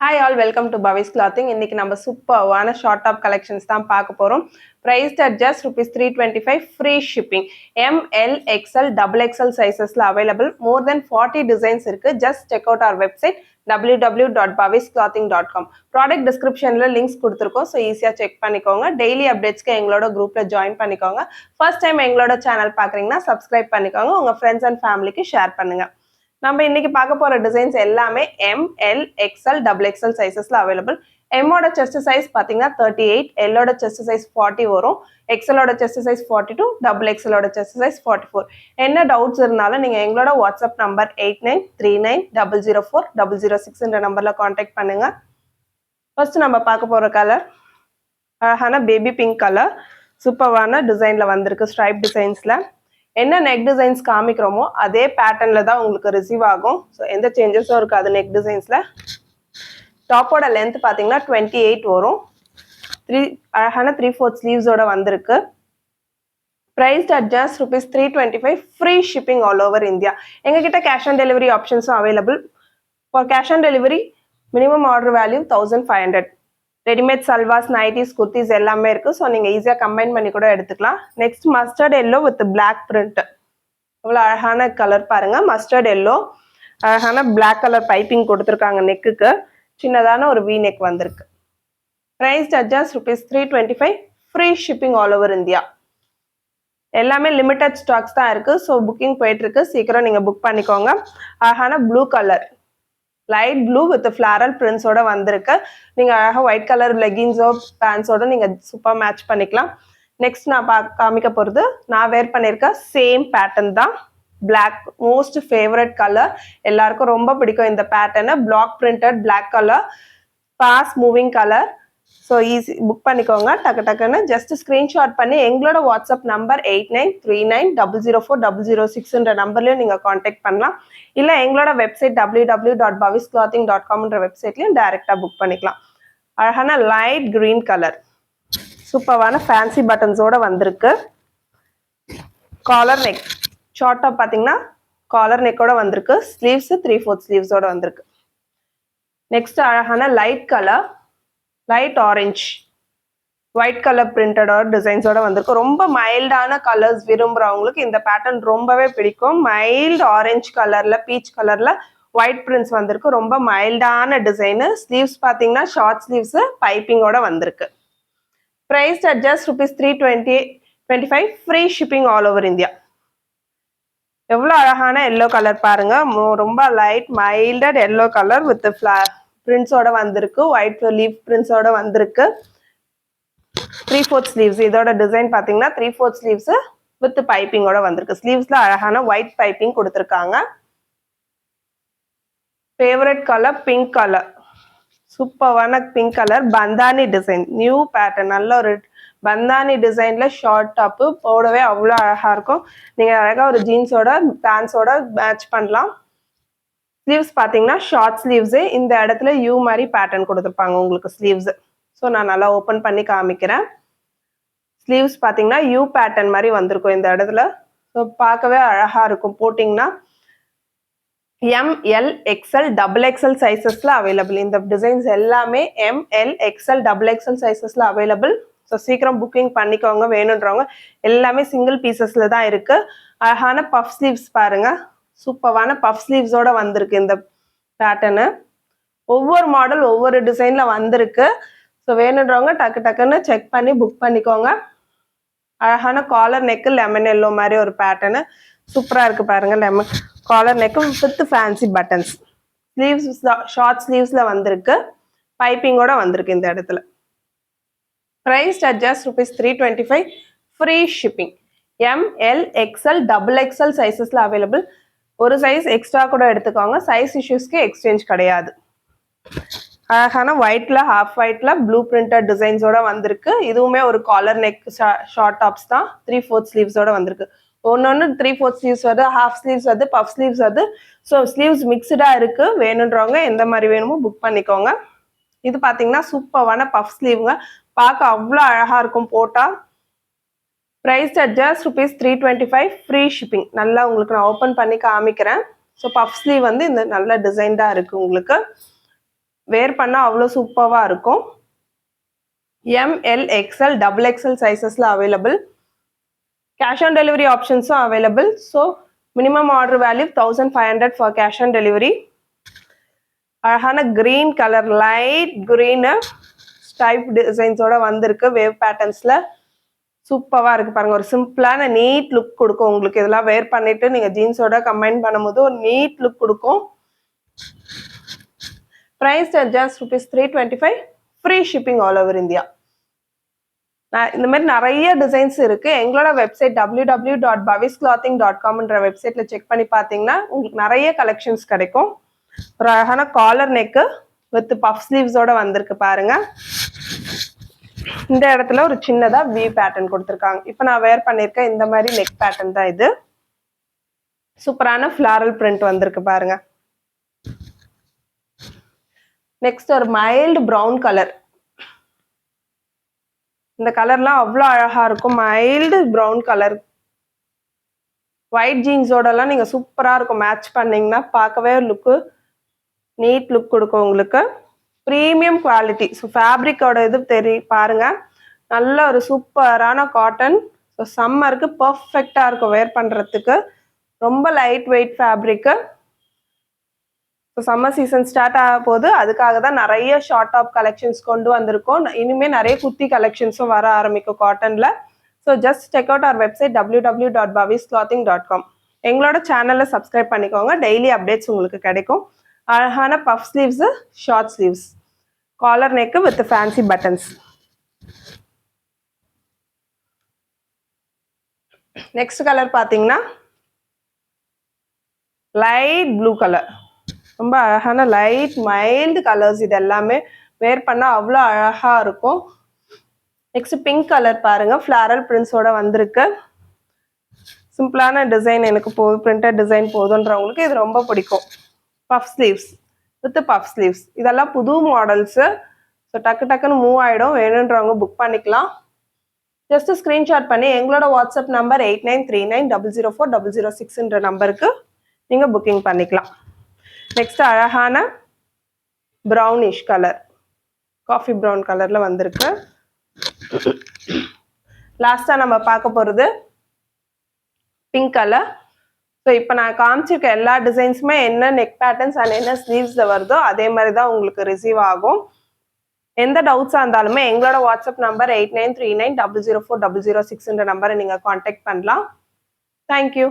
Hi all, welcome to Bhavi's Clothing. இன்னைக்கு நம்ம சூப்பர்வான short top collections தான் பார்க்க போறோம். Priced at just ₹325, free shipping. M, L, XL, XXL sizesல available. More than 40 designs இருக்கு. Just check out our website www.bhavisclothing.com. Product descriptionல links கொடுத்திருக்கோம். So ஈஸியா check பண்ணிக்கோங்க. Daily updatesக்கு எங்களோட குரூப்ல ஜாயின் பண்ணிக்கோங்க. First time எங்களோட சேனல் பார்க்குறீங்கன்னா subscribe பண்ணிக்கோங்க. உங்க friends and familyக்கு ஷேர் பண்ணுங்க. நம்ம இன்னைக்கு பார்க்க போற டிசைன்ஸ் எல்லாமே M, L, XL, XXL சைஸஸ்ல அவைலபிள். M ஓட செஸ்ட் சைஸ் பாத்தீங்கன்னா 38, L ஓட செஸ்ட் சைஸ் 40 வரும், XL ஓட செஸ்ட் சைஸ் 42, XXL ஓட செஸ்ட் சைஸ் 44. என்ன டவுட்ஸ் இருந்தாலும் நீங்க எங்களோட வாட்ஸ்அப் நம்பர் 8939004006 என்ற நம்பர்ல காண்டாக்ட் பண்ணுங்க. ஃபர்ஸ்ட் நம்ம பார்க்க போற கலர் அழகான பேபி பிங்க் கலர், சூப்பர்வான டிசைன்ல வந்திருக்கு. ஸ்ட்ரைப் டிசைன்ஸ்ல என்ன நெக் டிசைன்ஸ் காமிக்கிறோமோ அதே பேட்டர்ன்ல தான் உங்களுக்கு ரிசீவ் ஆகும். ஸோ எந்த சேஞ்சஸும் இருக்காது நெக் டிசைன்ஸ்ல. டாப்போட லென்த் பார்த்தீங்கன்னா 28 வரும். அழகான 3/4 ஸ்லீவ்ஸோட வந்திருக்கு. Priced at just ₹325, free shipping all over India. எங்ககிட்ட கேஷ் ஆன் டெலிவரி ஆப்ஷன்ஸும் available. For cash on delivery minimum order value 1500. Readymade salwars, nighties, kurtis எல்லாமே இருக்கு. ஸோ நீங்க ஈஸியா கம்பைன் பண்ணி கூட எடுத்துக்கலாம். Next mustard yellow with black print. இவ்வளோ அழகான கலர் பாருங்க. மஸ்டர்ட் எல்லோ, அழகான பிளாக் கலர் பைப்பிங் கொடுத்துருக்காங்க. நெக்குக்கு சின்னதான ஒரு வி நெக் வந்திருக்கு. Price adjust ₹325, free shipping all over India. எல்லாமே லிமிடெட் ஸ்டாக்ஸ் தான் இருக்கு. ஸோ புக்கிங் போயிட்டு இருக்கு. சீக்கிரம் நீங்க புக் பண்ணிக்கோங்க. அழகான blue colour, light blue with floral பிரிண்ட்ஸோட வந்திருக்கு. நீங்க அழகா ஒயிட் கலர் லெகின்ஸோ பேண்ட்ஸோட நீங்க சூப்பர் மேட்ச் பண்ணிக்கலாம். நெக்ஸ்ட் நான் காமிக்க போறது நான் வேர் பண்ணிருக்க சேம் பேட்டர்ன் தான். பிளாக் மோஸ்ட் ஃபேவரட் கலர், எல்லாருக்கும் ரொம்ப பிடிக்கும் இந்த pattern. Black printed black colour, fast moving colour. So easy book பண்ணிக்கோங்க. டக்கு டக்குன்னு ஜஸ்ட் ஸ்கிரீன்ஷாட் பண்ணி எங்களோட வாட்ஸ்அப் நம்பர் 8939004006 என்ற நம்பர்லயும் நீங்க காண்டாக்ட் பண்ணலாம். இல்ல எங்களோட வெப்சைட் www.bhavisclothing.com வெப்சைட்லயும் டைரக்டா புக் பண்ணிக்கலாம். அழகான லைட் கிரீன் கலர், சூப்பர்வான ஃபேன்சி பட்டன்ஸோட வந்திருக்கு. காலர் நெக், ஷார்ட் டாப் பாத்தீங்கன்னா காலர் நெக்கோட வந்திருக்கு. ஸ்லீவ்ஸ் 3/4 ஸ்லீவ்ஸோட வந்திருக்கு. நெக்ஸ்ட் அழகான light colour, light orange, white colour printed டிசைன்ஸோட வந்திருக்கு. ரொம்ப மைல்டான கலர்ஸ் விரும்புறவங்களுக்கு இந்த பேட்டர்ன் ரொம்பவே பிடிக்கும். மைல்டு ஆரஞ்சு கலர்ல, பீச் கலர்ல ஒயிட் பிரிண்ட்ஸ் வந்திருக்கு. ரொம்ப மைல்டான டிசைனு. ஸ்லீவ்ஸ் பாத்தீங்கன்னா ஷார்ட் ஸ்லீவ்ஸ் பைப்பிங்கோட வந்திருக்கு. Price adjust ₹325, free shipping all over India. எவ்வளோ அழகான எல்லோ கலர் பாருங்க. ரொம்ப லைட் மைல்டட் எல்லோ கலர் வித் பிரிண்ட்ஸோட வந்திருக்கு. ஒயிட் லீஃப் பிரிண்ட்ஸோட வந்திருக்கு. 3/4 ஸ்லீவ்ஸ். இதோட டிசைன் பாத்தீங்கன்னா 3/4 ஸ்லீவ்ஸ் வித் பைப்பிங்கோட வந்திருக்கு. ஸ்லீவ்ஸ்ல அழகான ஒயிட் பைப்பிங் கொடுத்துருக்காங்க. ஃபேவரட் கலர் பிங்க் கலர், சூப்பர்வான pink colour. Bandhani design, new pattern. நல்ல ஒரு பந்தானி டிசைன்ல ஷார்ட் டாப்பு போடவே அவ்வளோ அழகா இருக்கும். நீங்க அழகா ஒரு ஜீன்ஸோட பேண்ட்ஸோட மேட்ச் பண்ணலாம். ஸ்லீவ்ஸ் பாத்தீங்கன்னா ஷார்ட் ஸ்லீவ்ஸ். இந்த இடத்துல யூ மாதிரி பேட்டர்ன் கொடுத்துருப்பாங்க உங்களுக்கு ஸ்லீவ்ஸ். ஸோ நான் நல்லா ஓப்பன் பண்ணி காமிக்கிறேன். ஸ்லீவ்ஸ் பாத்தீங்கன்னா யூ பேட்டர்ன் மாதிரி வந்திருக்கும் இந்த இடத்துல. ஸோ பார்க்கவே அழகா இருக்கும். போட்டிங்கன்னா M, L, XL, XXL சைஸஸ்ல அவைலபிள். இந்த டிசைன்ஸ் எல்லாமே M, L, XL, XXL சைஸஸ்ல அவைலபிள். ஸோ சீக்கிரம் புக்கிங் பண்ணிக்கோங்க வேணுன்றவங்க. எல்லாமே சிங்கிள் பீசஸ்ல தான் இருக்கு. அழகான பஃப் ஸ்லீவ்ஸ் பாருங்க. சூப்பர்வான பஃப் ஸ்லீவ்ஸோட வந்திருக்கு இந்த பேட்டர்னு. ஒவ்வொரு மாடல் ஒவ்வொரு டிசைன்ல வந்திருக்கு. ஸோ வேணுன்றவங்க டக்கு டக்குன்னு செக் பண்ணி புக் பண்ணிக்கோங்க. அழகான காலர் நெக்கு, லெமன் எல்லோ மாதிரி ஒரு பேட்டர்னு சூப்பரா இருக்கு பாருங்க. Lemon collar neck with fancy பட்டன்ஸ். ஸ்லீவ்ஸ் ஷார்ட் ஸ்லீவ்ஸ்ல வந்திருக்கு. பைப்பிங்கோட வந்திருக்கு இந்த இடத்துல. Price adjust ₹325, free shipping. M, L, XL, XXL சைஸஸ்ல அவைலபிள். ஒரு சைஸ் எக்ஸ்ட்ரா கூட எடுத்துக்கோங்க. சைஸ் இஷ்யூஸ்க்கு எக்ஸ்சேஞ்ச் கிடையாது. அழகான ஒயிட்ல, ஹாஃப் ஒயிட்ல ப்ளூ பிரிண்டட் டிசைன்ஸோட வந்திருக்கு. இதுவுமே ஒரு காலர் நெக் ஷார்ட் டாப்ஸ் தான். 3/4 ஸ்லீவ்ஸோட வந்திருக்கு. ஒன்னொன்னு 3/4 ஸ்லீவ்ஸ் வருது, ஹாஃப் ஸ்லீவ்ஸ் வருது, பஃப் ஸ்லீவ்ஸ் வருது. ஸோ ஸ்லீவ்ஸ் மிக்சடா இருக்கு. வேணுன்றவங்க எந்த மாதிரி வேணுமோ புக் பண்ணிக்கோங்க. இது பாத்தீங்கன்னா சூப்பர்வான பஃப் ஸ்லீவ்ங்க. பார்க்க அவ்வளோ அழகா இருக்கும் போட்டா. Price adjust ₹325, free shipping. நல்லா உங்களுக்கு நான் ஓப்பன் பண்ணி காமிக்கிறேன். ஸோ பஃப் ஸ்லீவ் வந்து இந்த நல்ல டிசைன்டா இருக்கு உங்களுக்கு. வேர் பண்ணால் அவ்வளோ சூப்பராக இருக்கும். ML XL XXL சைஸஸில் அவைலபிள். கேஷ் ஆன் டெலிவரி ஆப்ஷன்ஸும் available. So minimum order value 1500 for cash on delivery. அழகான green colour, light green stripe டிசைன்ஸோட வந்திருக்கு வேவ் பேட்டர்ன்ஸில். சூப்பராக இருக்குது பாருங்கள். ஒரு சிம்பிளான நீட் லுக் கொடுக்கும் உங்களுக்கு. இதெல்லாம் வேர் பண்ணிவிட்டு நீங்கள் ஜீன்ஸோட கம்பைன் பண்ணும்போது ஒரு நீட் லுக் கொடுக்கும். Price just ₹325. Free shipping all over India. இந்த மாதிரி நிறைய டிசைன்ஸ் இருக்குது. எங்களோட வெப்சைட் www.bavisclothing.com வெப்சைட்டில் செக் பண்ணி பார்த்தீங்கன்னா உங்களுக்கு நிறைய கலெக்ஷன்ஸ் கிடைக்கும். ஒரு அழகான காலர் நெக்கு வித் பஃப் ஸ்லீவ்ஸோட வந்திருக்கு பாருங்க. இந்த இடத்துல ஒரு சின்னதா வி பேட்டர்ன் கொடுத்துருக்காங்க. இப்போ நான் வேர் பண்ணியிருக்கேன் இந்த மாதிரி நெக் பேட்டர்ன் தான் இது. சூப்பரான ஃபிளாரல் பிரிண்ட் வந்திருக்கு பாருங்க. நெக்ஸ்ட் ஒரு மைல்டு ப்ரௌன் கலர். இந்த கலர்லாம் அவ்வளோ அழகா இருக்கும். மைல்டு ப்ரௌன் கலர் ஒயிட் ஜீன்ஸோடலாம் நீங்கள் சூப்பராக இருக்கும். மேட்ச் பண்ணிங்கன்னா பார்க்கவே லுக்கு நீட் லுக் கொடுக்கும் உங்களுக்கு. Premium quality. ஸோ ஃபேப்ரிக்கோட இது பாருங்க. நல்ல ஒரு சூப்பரான காட்டன். ஸோ சம்மருக்கு பர்ஃபெக்டாக இருக்கும் வேர் பண்ணுறதுக்கு. ரொம்ப light weight fabric. So summer season start ஆக போது அதுக்காக தான் நிறைய ஷார்ட் டாப் கலெக்ஷன்ஸ் கொண்டு வந்திருக்கோம். இனிமேல் நிறைய குர்த்தி கலெக்ஷன்ஸும் வர ஆரம்பிக்கும் காட்டனில். So just check out our website www.bavisclothing.com. எங்களோட சேனலில் சப்ஸ்கிரைப் பண்ணிக்கோங்க. டெய்லி அப்டேட்ஸ் உங்களுக்கு கிடைக்கும். அழகான puff sleeves, short sleeves, collar neck with fancy buttons. Next colour பார்த்தீங்கன்னா லைட் ப்ளூ கலர். ரொம்ப அழகான லைட் மைல்டு கலர்ஸ். இது எல்லாமே வேர் பண்ணால் அவ்வளோ அழகாக இருக்கும். நெக்ஸ்ட் பிங்க் கலர் பாருங்க. ஃப்ளாரல் பிரிண்ட்ஸோட வந்திருக்கு. சிம்பிளான டிசைன் எனக்கு போதும், பிரிண்டட் டிசைன் போதுன்றவங்களுக்கு இது ரொம்ப பிடிக்கும். Puff sleeves with puff sleeves. இதெல்லாம் புது மாடல்ஸு. ஸோ டக்குன்னு மூவ் ஆகிடும். வேணுன்றவங்க புக் பண்ணிக்கலாம். ஜஸ்ட் ஸ்க்ரீன்ஷாட் பண்ணி எங்களோட வாட்ஸ்அப் நம்பர் 8939004006 நம்பருக்கு நீங்கள் புக்கிங் பண்ணிக்கலாம். நெக்ஸ்ட் அழகான ப்ரௌனிஷ் கலர், காஃபி ப்ரௌன் கலரில் வந்திருக்கு. லாஸ்ட்டாக நம்ம பார்க்க போகிறது பிங்க் கலர். ஸோ இப்போ நான் காமிச்சிருக்க எல்லா டிசைன்ஸுமே என்ன நெக் பேட்டர்ன்ஸ் அண்ட் என்ன ஸ்லீவ்ஸில் வருதோ அதே மாதிரி தான் உங்களுக்கு ரிசீவ் ஆகும். எந்த டவுட்ஸாக இருந்தாலுமே எங்களோட வாட்ஸ்அப் நம்பர் 8939004006 நம்பரை நீங்கள் காண்டாக்ட் பண்ணலாம். தேங்க்யூ.